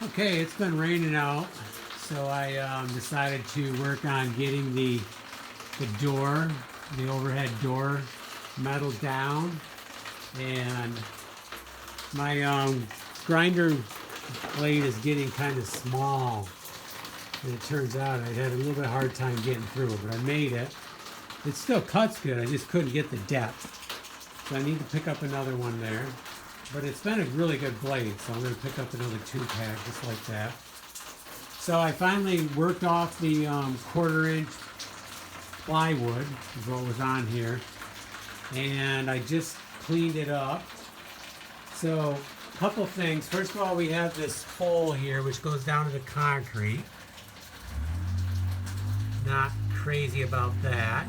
Okay, it's been raining out, so I decided to work on getting the door, the overhead door, metal down, and my grinder blade is getting kind of small, and it turns out I had a little bit hard time getting through it, but I made it. It still cuts good, I just couldn't get the depth, so I need to pick up another one there. But it's been a really good blade, so I'm going to pick up another 2-pack just like that. So I finally worked off the 1/4-inch plywood, is what was on here, and I just cleaned it up. So a couple things. First of all, we have this hole here which goes down to the concrete. Not crazy about that.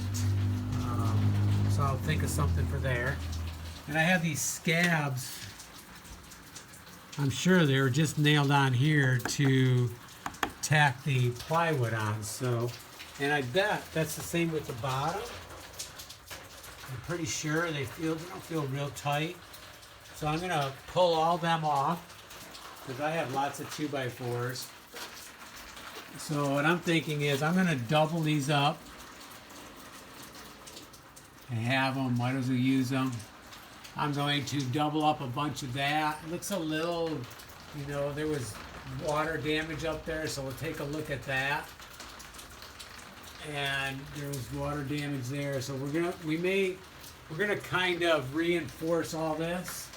So I'll think of something for there. And I have these scabs. I'm sure they were just nailed on here to tack the plywood on. So, and I bet that's the same with the bottom. I'm pretty sure they don't feel real tight. So I'm gonna pull all them off because I have lots of 2x4s. So what I'm thinking is I'm gonna double these up and have them. Might as well use them. I'm going to double up a bunch of that. It looks a little, you know, there was water damage up there, so we'll take a look at that. And there was water damage there, so we're gonna kind of reinforce all this.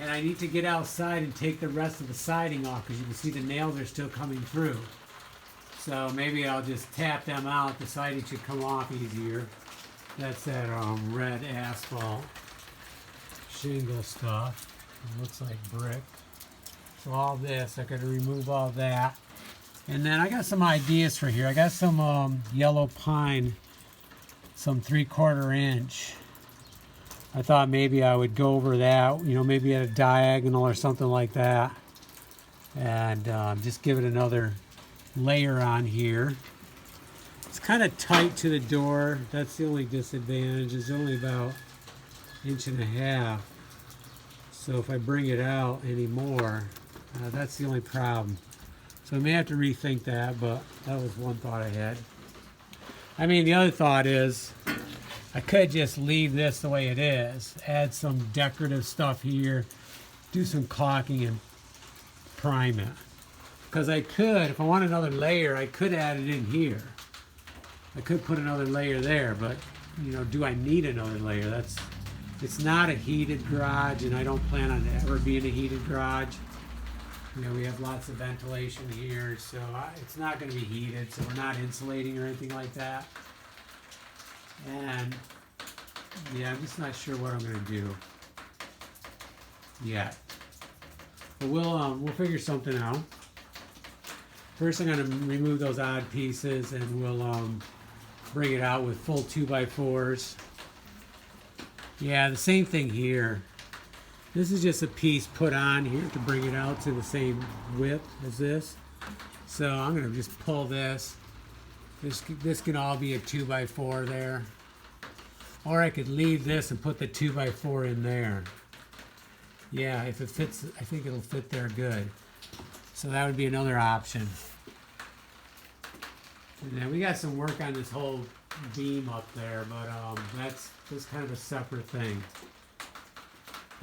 And I need to get outside and take the rest of the siding off because you can see the nails are still coming through. So maybe I'll just tap them out. The siding should come off easier. That's that red asphalt shingle stuff. It looks like brick. So all this, I gotta remove all that. And then I got some ideas for here. I got some yellow pine, some 3/4 inch. I thought maybe I would go over that, you know, maybe at a diagonal or something like that. And just give it another layer on here. It's kind of tight to the door. That's the only disadvantage. It's only about 1.5 inches. So if I bring it out anymore, that's the only problem. So I may have to rethink that, but that was one thought I had. I mean, the other thought is I could just leave this the way it is, add some decorative stuff here, do some caulking and prime it. Because I could, if I want another layer, I could add it in here. I could put another layer there, but you know, do I need another layer? It's not a heated garage, and I don't plan on it ever being a heated garage. You know, we have lots of ventilation here, so it's not going to be heated, so we're not insulating or anything like that. And yeah, I'm just not sure what I'm going to do yet. But we'll figure something out. First, I'm going to remove those odd pieces, and we'll bring it out with full 2x4s. Yeah, the same thing here. This is just a piece put on here to bring it out to the same width as this. So I'm going to just pull this. This can all be a 2x4 there. Or I could leave this and put the 2x4 in there. Yeah, if it fits, I think it'll fit there good. So that would be another option. And then we got some work on this whole beam up there, but that's kind of a separate thing.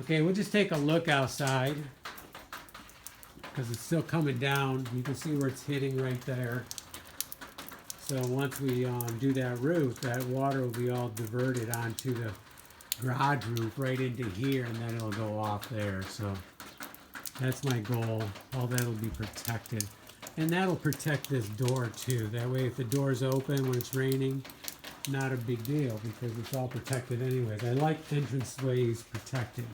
Okay, we'll just take a look outside because it's still coming down. You can see where it's hitting right there. So once we do that roof, that water will be all diverted onto the garage roof right into here, and then it'll go off there. So that's my goal. All that'll be protected. And that'll protect this door too. That way if the door's open when it's raining, not a big deal because it's all protected anyways. I like entranceways protected.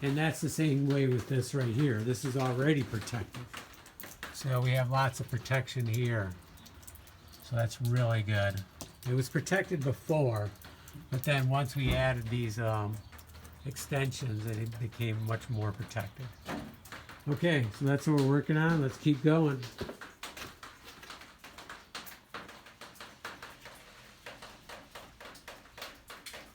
And that's the same way with this right here. This is already protected. So we have lots of protection here. So that's really good. It was protected before, but then once we added these extensions, it became much more protected. Okay, so that's what we're working on. Let's keep going.